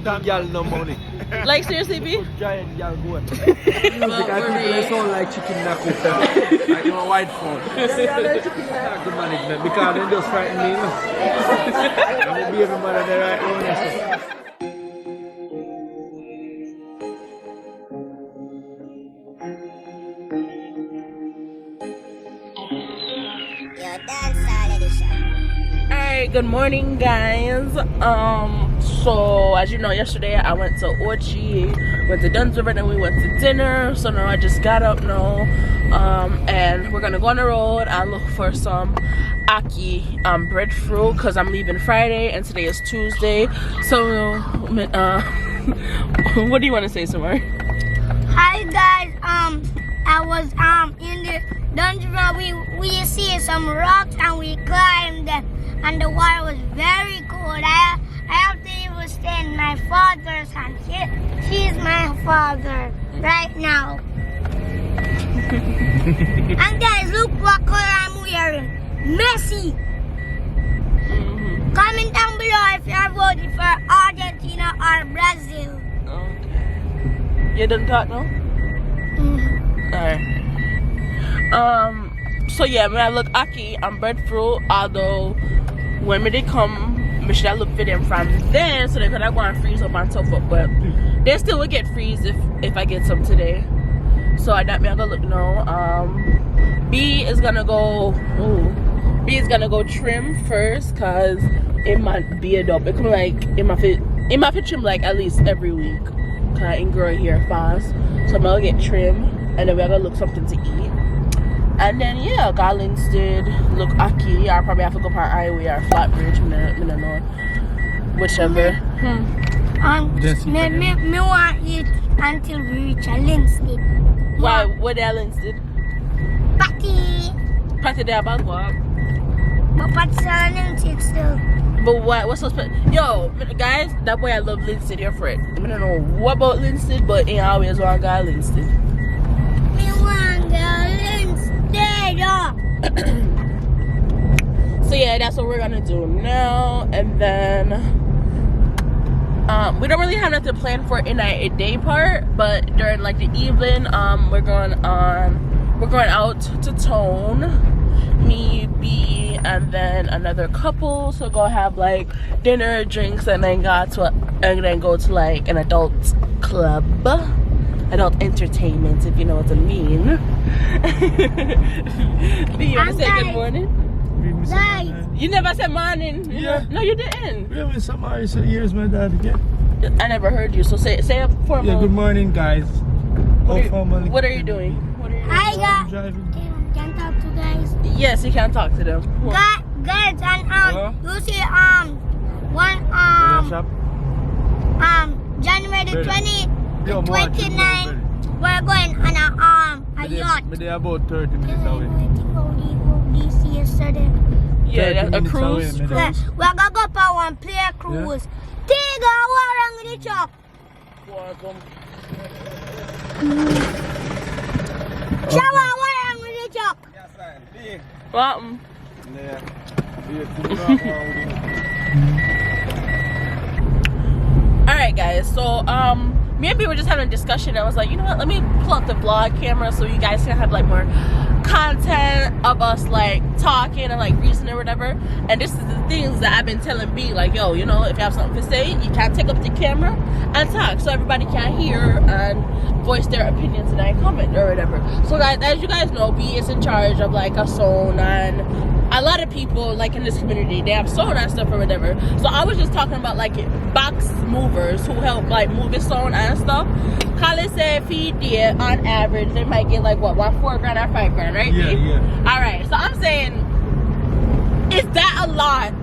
That girl no money. Like seriously, B? Giant girl goat. Well, I sound like chicken knuckle. Like my white phone. Yeah, good management because they just frighten me. I'm a baby mother there right now. Alright, good morning guys. So as you know, yesterday I went to Ochi, went to Duns River, then we went to dinner. So now I just got up now, and we're gonna go on the road and look for some aki breadfruit because I'm leaving Friday and today is Tuesday. So what do you want to say, Samar? Hi guys, I was in the dungeon. We see some rocks and we climbed them, and the water was very cold. I have to even stay in my father's hand. She's my father right now. And guys, look what color I'm wearing. Messi. Comment down below if you're voting for Argentina or Brazil. Okay. You done talk now? Alright. So yeah, when I look aki and breadfruit, although when they come, I should look for them from there so they could go and freeze up and tough up, but they still will get freeze if I get some today. So I that me I go look now. B is gonna go trim first cause it might beard up. It come like it might fit trim like at least every week. Cause I ain't growing here fast. So I'm gonna get trim and then we're gonna look something to eat. And then yeah, Garlands did look aki. I probably have to go par highway or Flatbridge. I don't know. Whichever. Me want it until we reach a Linstead. Why? What the Linstead? Patty. Patty there about what? But Patty's a Linstead still. But what's so special? Yo, guys, that boy I love Linstead, your friend. I don't know what about Linstead, but ain't always one guy Linstead. Me want the Linstead. So yeah, that's what we're gonna do now, and then we don't really have nothing planned for in a day part, but during like the evening, we're going out to town, me, B, and then another couple. So go have like dinner, drinks, and then go to like an adult club. Adult entertainment, if you know what I mean. Do you want to say good morning? Guys. You never said morning. Yeah. No, you didn't. Yeah, when somebody said, here's my dad again. I never heard you, so say it for Yeah, good morning, guys. What are you doing? Hi guys. Driving. Can talk to guys. Yes, you can talk to them. Guys, and you see January the 29th, we're going on a yacht. But they're about 30 minutes away. This yesterday. Yeah, a cruise. We're gonna go for one player cruise. Tiga, warang di chop. Shawa, warang di chop. What? Alright guys, so me and B were just having a discussion. I was like, you know what, let me pull up the vlog camera so you guys can have like more content of us like talking and like reasoning or whatever. And this is the things that I've been telling B, like, yo, you know, if you have something to say, you can't take up the camera and talk so everybody can hear and voice their opinions in a comment or whatever. So guys, as you guys know, B is in charge of like a sound, and a lot of people like in this community, they have sound and stuff or whatever. So I was just talking about like box movers who help like move the sound and stuff. Khaled said feed there on average they might get like what, $4 grand or $5 grand, right? Yeah. Alright, so I'm saying, is that a lot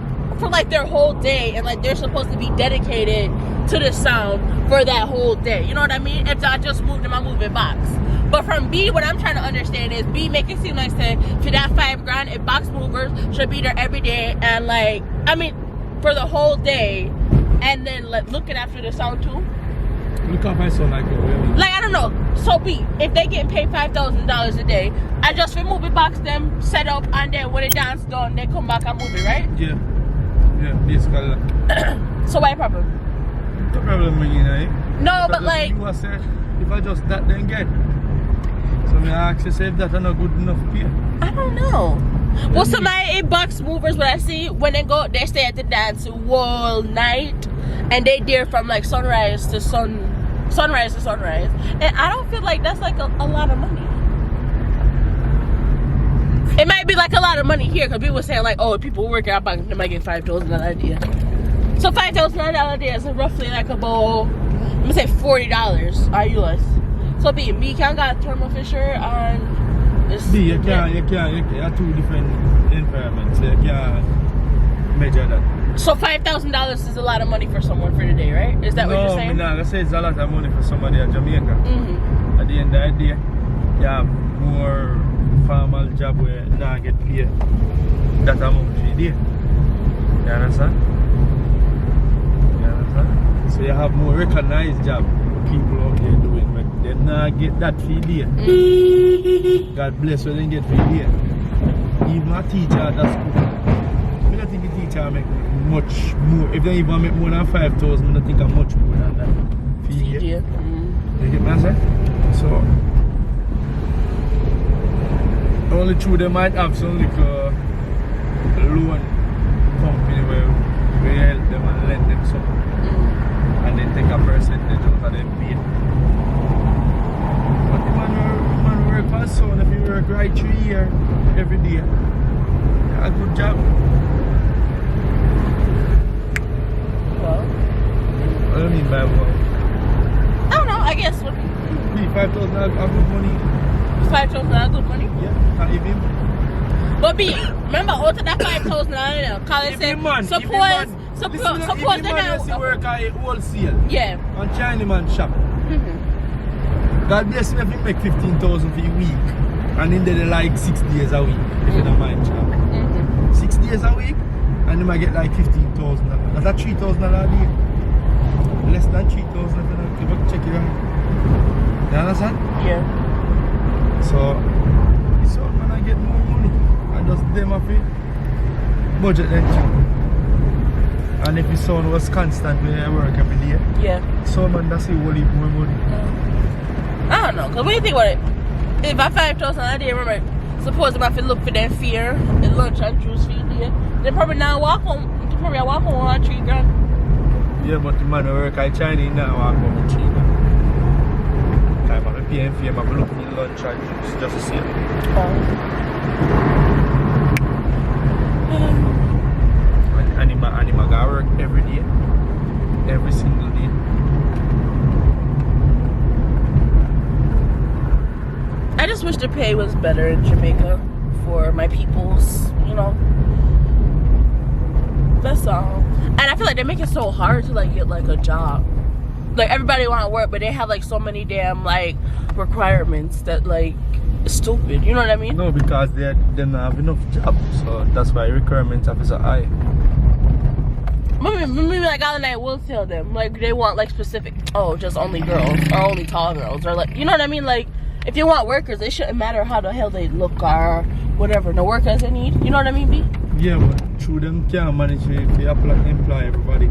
for like their whole day, and like they're supposed to be dedicated to the sound for that whole day? You know what I mean? If I just moved in my moving box. But from B, what I'm trying to understand is B make it seem like say for that $5 grand, if box movers should be there every day and like, I mean, for the whole day, and then like looking after the sound too. Look up my son like that. Like, I don't know. So B, if they get paid $5,000 a day, I just for movie box them, set up, and then when the dance done, they come back and move it, right? Yeah, basically. So why problem? No problem, you know. No, but like, You say, if I just that then get. So me ask yourself that are not good enough pay. I don't know. Well, somebody in box movers, what I see when they go, they stay at the dance all night, and they there from like sunrise to sunrise, and I don't feel like that's like a lot of money. It might be like a lot of money here because people were saying like, oh, people working out, they might get $5,000 a day. So $5,000 a day is roughly like about, I'm gonna say $40 US. So be me can got thermal fisher and See, you have two different environments. You can't measure that. so $5,000 is a lot of money for someone for the day, right? Is that what you're saying? No, I'm not say it's a lot of money for somebody in Jamaica. Mm-hmm. At the end of the day, you have more formal job where you not get paid that amount for the day. You understand? So you have more recognized job people out there doing, but they not get that for the day. God bless when they get for the day. Even a teacher at that school, I don't think a teacher make much more. If they even make more than 5,000, I don't think I'm much more than that. For the day. You get what I'm saying? So only true they might have some like loan company where we help them and lend them something. And then take a percentage out of them pay. But the man work for son, if you work right 3 years every day, a good job. Well, What do you mean by what? I don't know. I guess what, 5,000 are good money. 5,000 is good money. Yeah, can't even. But be remember out of that $5,000, Colin said, suppose they now work at wholesale. Yeah. On Chinaman shop. God bless you if you make 15,000 for a week. And then they like 6 days a week, if you don't mind shop. 6 days a week, and they might get like 15,000. That's $3,000 a day. Less than 3,000 if you don't check it out. You understand? Yeah. So, it's all man I get more money. And just them up it. Budget then too. And if your son was constant when I work every day, Yeah. so man that's a whole heap more money. I don't know, cause when you think about it, if I 5,000 a day, remember, suppose if I have to look for them fear and lunch and juice for you day, then probably now walk home. You probably walk home on $3,000. Yeah, but the man who work at Chinese now walk home with $3,000. I'm paying for him, I'm looking at lunch and juice just to see it. Anima got work every day, every single day. I just wish the pay was better in Jamaica for my peoples, you know. That's all. And I feel like they make it so hard to like get like a job. Like everybody want to work, but they have like so many damn like requirements that like it's stupid. You know what I mean? No, because they don't have enough jobs, so that's why requirements are so high. Maybe like all night we'll tell them like they want like specific, oh, just only girls or only tall girls or like, you know what I mean? Like if you want workers, it shouldn't matter how the hell they look or whatever. The workers they need, you know what I mean, B? Yeah, but through them can't manage it. If they employ everybody,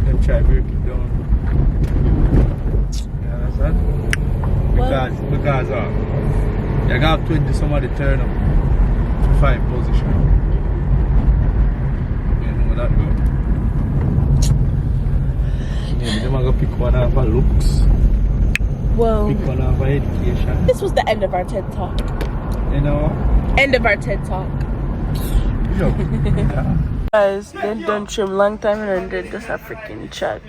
they try to break it down. You understand? Because you got 20 somebody turn up to 5 position. You know that go. Maybe they're going to pick one out for looks. Well, Pick one out for education. this was the end of our TED Talk. You know? End of our TED Talk. Yeah. Guys, they done trim long time and then just a freaking chat.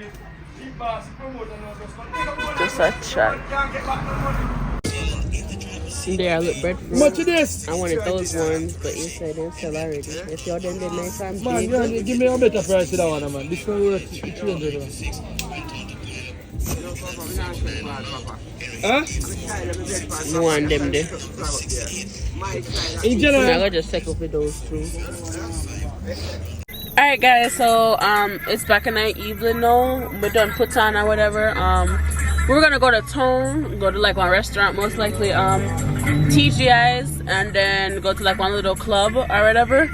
Just a chat. There, I look breadfruit. Much of this? I wanted those ones, but you said they're sell already. If y'all done did nice times, Man, give me a better price for that one, man. This one worth $300. Huh? No one them there. In general, I'm gonna just settle for those two. Alright guys, so it's back in the evening now. We're done put on or whatever. We're gonna go to town, go to like one restaurant, most likely TGI's, and then go to like one little club or whatever.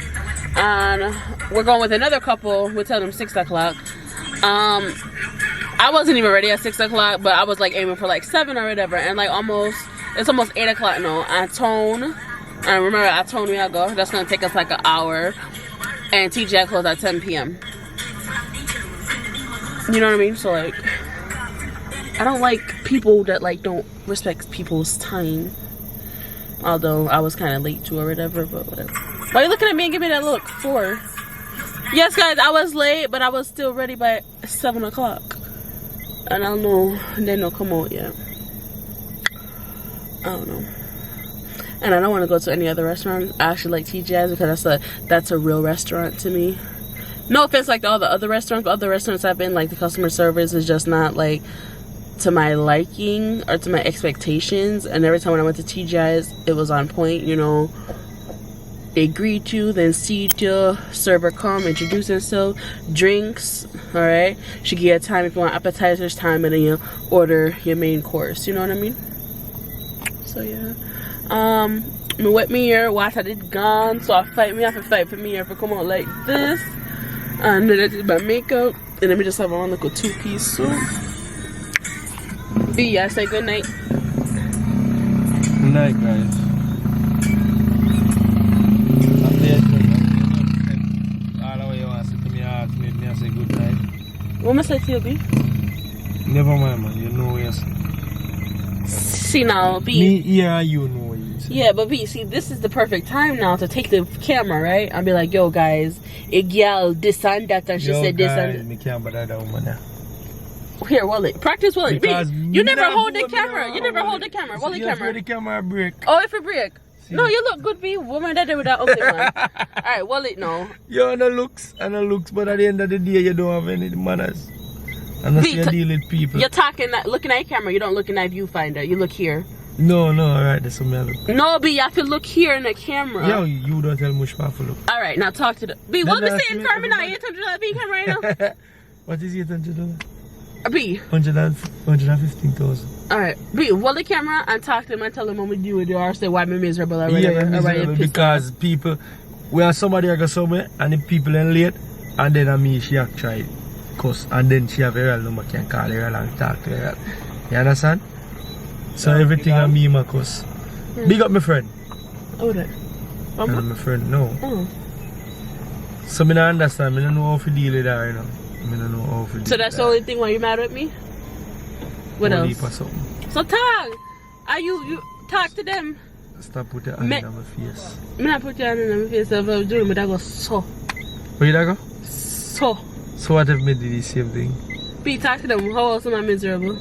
And we're going with another couple. We'll tell them 6 o'clock. I wasn't even ready at 6 o'clock, but I was like aiming for like 7 or whatever, and like it's almost 8 o'clock now. I told me I go. That's gonna take us like an hour, and TGI closed at 10 p.m. You know what I mean? So like, I don't like people that like don't respect people's time. Although I was kind of late too or whatever, but whatever. Why are you looking at me and give me that look for? Yes, guys, I was late, but I was still ready by 7 o'clock. And I don't know, they don't come out yet. I don't know. And I don't want to go to any other restaurant. I actually like TGI's because that's a real restaurant to me. No offense, like all the other restaurants. But other restaurants I've been, like the customer service is just not like to my liking or to my expectations. And every time when I went to TGI's, it was on point. You know, they greet you, then seat you, server come, introduce themselves, drinks. All right, she give you a time if you want appetizers, time, and then you order your main course. You know what I mean? So yeah. Me wet me here, water did gone, so I have to fight for me here for come out like this. And then I did my makeup, and then we just have one little 2-piece soup. B, I say good night. Good night, guys. All the way you want to say to me, I say good night. What am I say to you, B? Never mind, man. You know what you're saying. See now, B. Me, yeah, you know what you're saying. Yeah, but B, see, this is the perfect time now to take the camera, right? I'll be like, yo, guys, a girl, this and that, and she said this and that. Me can't bother that woman now. Here, Wallet. Practice Wallet. Because You never hold the camera. You never hold the camera. Wallet camera. The camera break. Oh, if it break. No, you look good, B. Woman that did with that ugly one. Alright, Wallet now. You no looks, but at the end of the day, you don't have any manners. Unless you deal with people. You're talking, looking at your camera. You don't look in that viewfinder. You look here. No, alright, that's what I look. No, B, you have to look here in the camera. Yo, you don't tell much for look. Alright, now talk to the... B, what be saying for me now? You $800 B camera right now? What is $800? B. 115,000. Alright, B, hold the camera and talk to him and tell him what we do with you or say why me miserable or whatever. Yeah, miserable because people, we are somebody I go somewhere and the people are late and then me she have tried cuss and then she have a real number can call her and talk to her. You understand? So everything on me my cuss. Big up my friend. Oh that? My friend, no. Oh. So I don't understand, I don't know how to deal with that right now. I don't know how to deal So that's the only thing why you mad with me? What else? So talk. Are you talk to them? Stop putting your hand on my face. I'm not put your hand on my face. If I was doing it, I go so. Where you go? So. So what if me did the same thing? Be talk to them. How else am I miserable?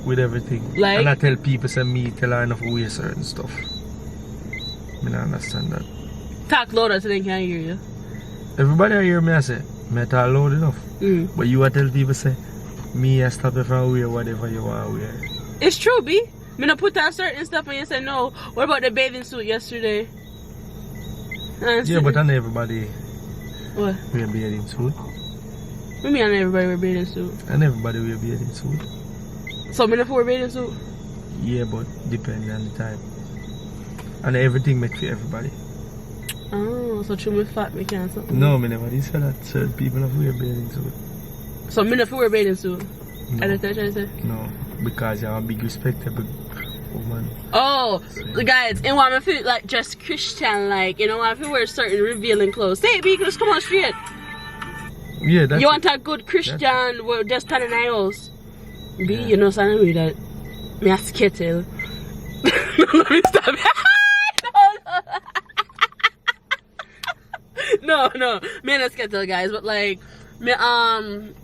With everything. Like? And I tell people say me tell her enough way certain stuff. I don't understand that. Talk louder so they can't hear you. Everybody hear me I say, me talk loud enough. But you tell people say, me I stop if I wear whatever you want to wear. It's true, B. Me not put on certain stuff and you say no. What about the bathing suit yesterday? Yeah, but not everybody what? wear bathing suit. What mean not everybody wear bathing suit? And everybody wear bathing suit. So me not wear bathing suit? Yeah, but depending on the time. And everything make for everybody. Oh, so true me fat me can't something. No, me never did say that. Certain people have wear bathing suit. So me not wear bathing suit? No. I don't try to say? No, because you're a big respectable woman. Oh, the guys, and want me to feel like just Christian, like, you know, want to wear certain revealing clothes. Say it, B, just come on straight. Yeah, that's you want a good Christian, well, just stand in the house. B, you know something with that. Me a skittle. Let me stop. No, me not skittle, guys, but like, me outgoing.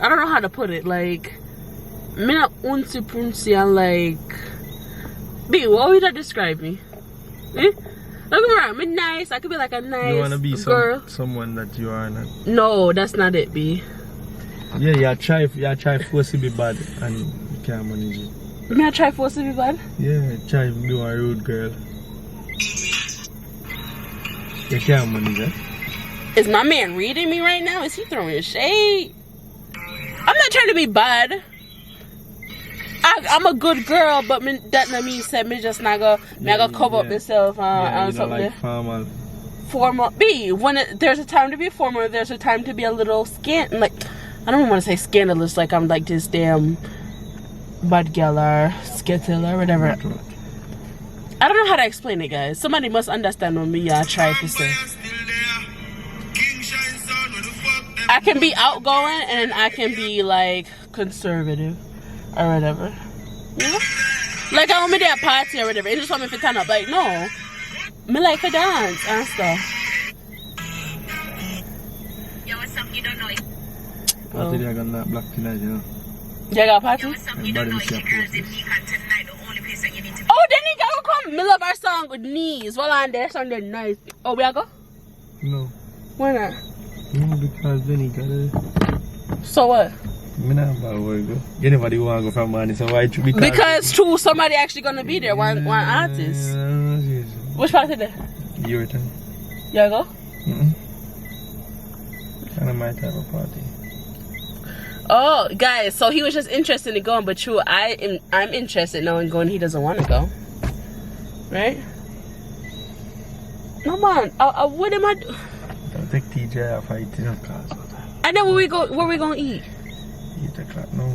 I don't know how to put it. Like, me not unsy punsy and like. B, what would that describe me? Eh? Look around, me nice. I could be like a nice you wanna be girl. Someone that you are not. No, that's not it, B. Yeah, you try force to be bad and you can't manage it. Me I try force to be bad? Yeah, try to be a rude girl. You can't manage it. Is my man reading me right now? Is he throwing shade? I'm not trying to be bad. I'm a good girl, but that not mean said me just not go. Me I go cover up myself on something. Like formal. B, there's a time to be formal, there's a time to be a little like, I don't want to say scandalous, like I'm like this damn bad girl or skittle or whatever. I don't know how to explain it, guys. Somebody must understand what me I try to say. I can be outgoing and I can be like conservative or whatever. You know? Like I want me to a party or whatever. They just want me to turn up. Like no, me like to dance and stuff. Yo, what's up? You don't know it. Party they got that black tonight, you know. You got a party? Yo, what's up? You don't know it. The girls in Nikon tonight. The only place that you need to be. Oh, then you gotta come. Me love our song with knees. Well, on there, song they're nice. Oh, we gotta go? No. Why not? No, because then he got it. So what? Me not about where go. Anybody want to go from money, so why it should be? Because true, somebody actually gonna be there. One artist. Which party there? Your turn. You gotta go? Kind of my type of party. Oh, guys, so he was just interested in going, but true, I'm interested now in going. He doesn't want to go, right? No man, what am I do? I'll take TGI off 18 o'clock. And then where we gonna eat? 8 o'clock, no.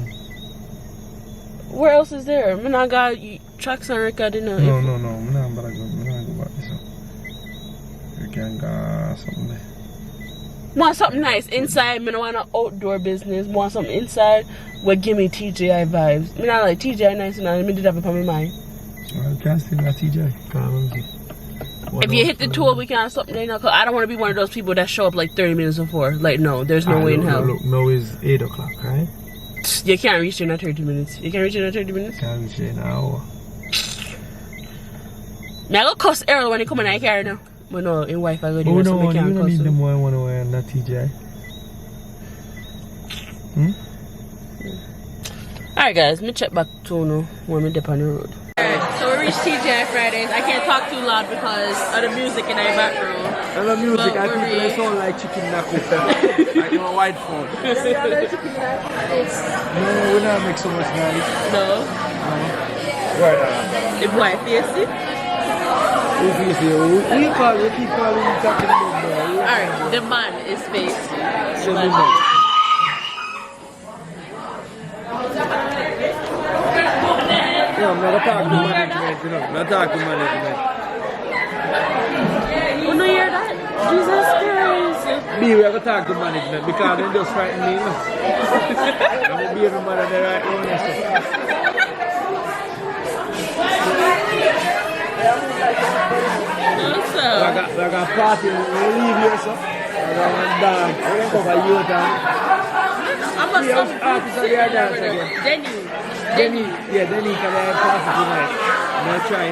Where else is there? Me not got tracks on record, you know. No. Me not go back this one. You can go something there. Want something nice inside. Me don't want no outdoor business. Want something inside. Well, give me TGI vibes. Me not like TGI nice and all. Me did have it on my mind. Well, you can still have TGI. If you hit the tour, we can have something there, you know, cause I don't want to be one of those people that show up like 30 minutes before. Like, no, there's no way in hell. Look, now it's 8 o'clock, right? You can't reach there in 30 minutes. You can't reach there in 30 minutes? Can't reach there in an hour. Me I go cuss Earl when he come in I carry now. But no, in Wi-Fi go there, Oh, so no, me you can't don't cuss need him. them one away on that TGI. Alright guys, me check back to now when me dip on the road. Alright, so we reached TGI Fridays. I can't talk too loud because of the music in our background. And the music, But I think we're they sound like chicken knuckles. Like your white phone. No, we don't make so much noise. No. Right The boy facey. We keep calling talking about boy. Alright, the man is facey. Yeah, I'm not talking to management, you know. Not talking to management. You know hear that? Jesus Christ. Me, we have to talk to management because they just frighten me, you know. I'm a baby man and they're right on this. What's I up? got a party, we leave here, so. I got one dance. We're going to cover you time. I'm a artists are there dance again. Denny, yeah, Denny can have party tonight. I'm going to try.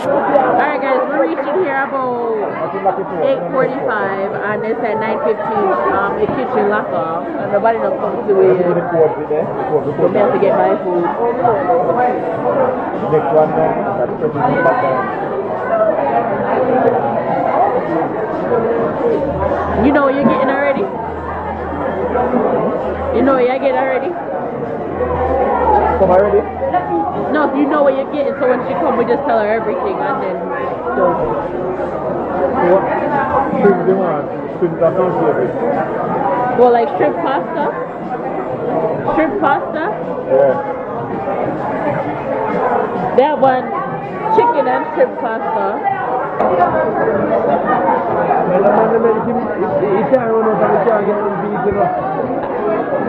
Alright guys, we're reaching here about 8:45 and it's at 9:15. The kitchen lock off and nobody knows come to it. We have to get my food. Next one, that's You know what you're getting already? You know what you're getting already? Come already? No, you know what you're getting, so when she comes, we just tell her everything and then What shrimp do you want? Shrimp that don't flavor. well, like shrimp pasta? Shrimp pasta? Yeah. They have one chicken and shrimp pasta. He can't run out and he can't get them beef, you know.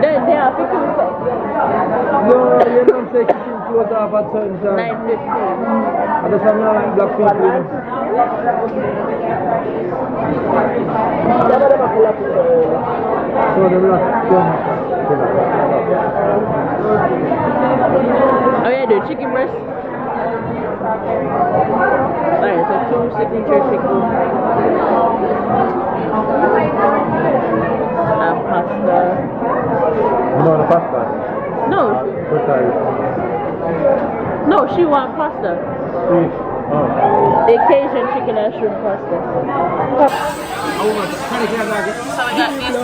They have 15 cents. No, you don't say kitchen close off at certain time. 9:15. And there's some black people, you know. So they're not Oh yeah, dude, chicken breast. Alright, so 2 signature chicken. Pasta. You know the pasta? No. What size? No, she want pasta. Sweet. Oh. The Cajun chicken and shrimp pasta. So we got these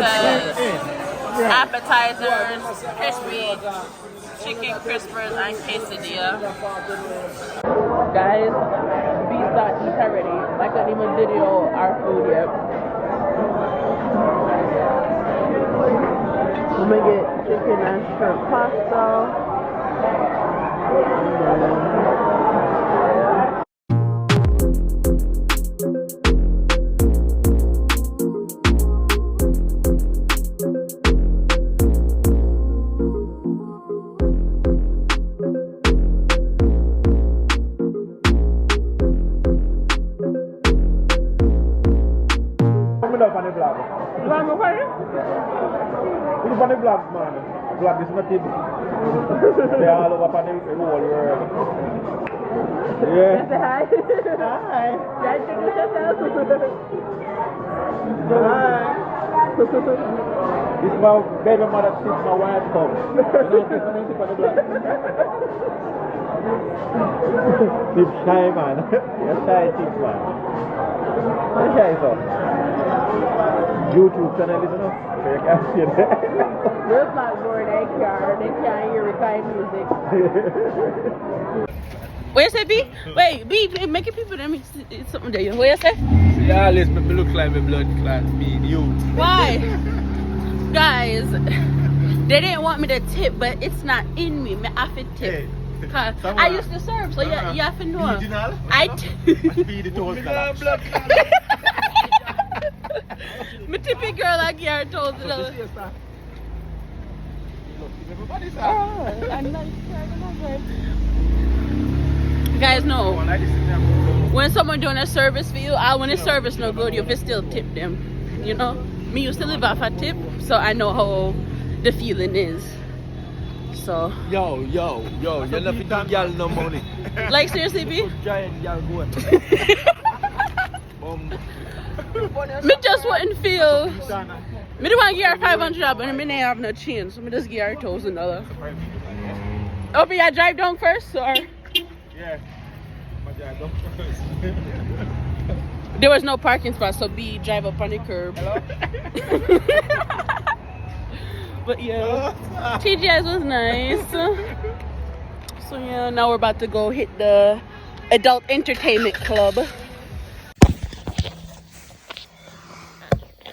appetizers, crispy chicken crispers and quesadilla. Guys, B's start eat already. I couldn't even video our food yet. I'm gonna get chicken and shrimp pasta. Look on the vlog, man. Vlog is not even. They all over on the whole world. Yeah. Say hi. Hi. Introduce yourself. Hi. This is my baby mother since my wife come. You know, she's on the vlog. Keep shy, man. You're shy, keep man. You're shy, so. YouTube channel, you know. So you can see it. Real blackboard, they can't hear retired music. What you say, B? Wait, B, making people let me see something there. What you say? See, always make me look like my blood clot being you. Why? Guys, they didn't want me to tip, but it's not in me. I have to tip. Hey. I used to serve, so you have to know. I feed it to us. My tippy girl like your told it. I'm not guys, no. When someone doing a service for you, when the service no good, you can still tip them. You know? Me used to live off a tip, so I know how the feeling is. So Yo, you're not giving y'all no money. like seriously, B? Giant y'all going. Me just wouldn't feel. Me don't want to give her 500, but me ain't have no change, so me just give her $1,000. Oh, but I drive down first, or? Yeah. There was no parking spot, so B drive up on the curb. But yeah, TGI's was nice. So yeah, now we're about to go hit the adult entertainment club.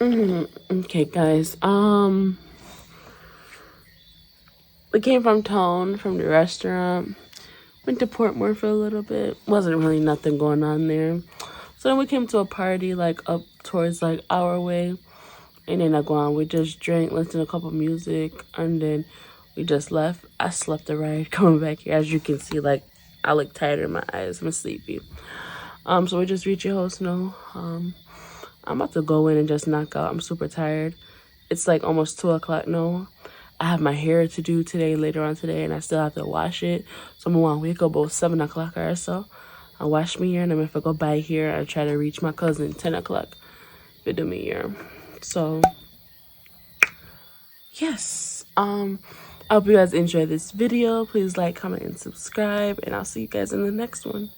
Okay, guys. We came from town, from the restaurant. Went to Portmore for a little bit. Wasn't really nothing going on there. So then we came to a party, like, up towards, like, our way. And then I go on. We just drank, listened to a couple music, and then we just left. I slept the ride coming back here. As you can see, like, I look tired in my eyes. I'm sleepy. So we just reached your house now. I'm about to go in and just knock out. I'm super tired. It's like almost 2 o'clock now. I have my hair to do today, later on today, and I still have to wash it. So I'm going to wake up about 7 o'clock or so. I'll wash my hair, and then if I go by here, I'll try to reach my cousin 10 o'clock to do my hair. So, yes. I hope you guys enjoyed this video. Please like, comment, and subscribe, and I'll see you guys in the next one.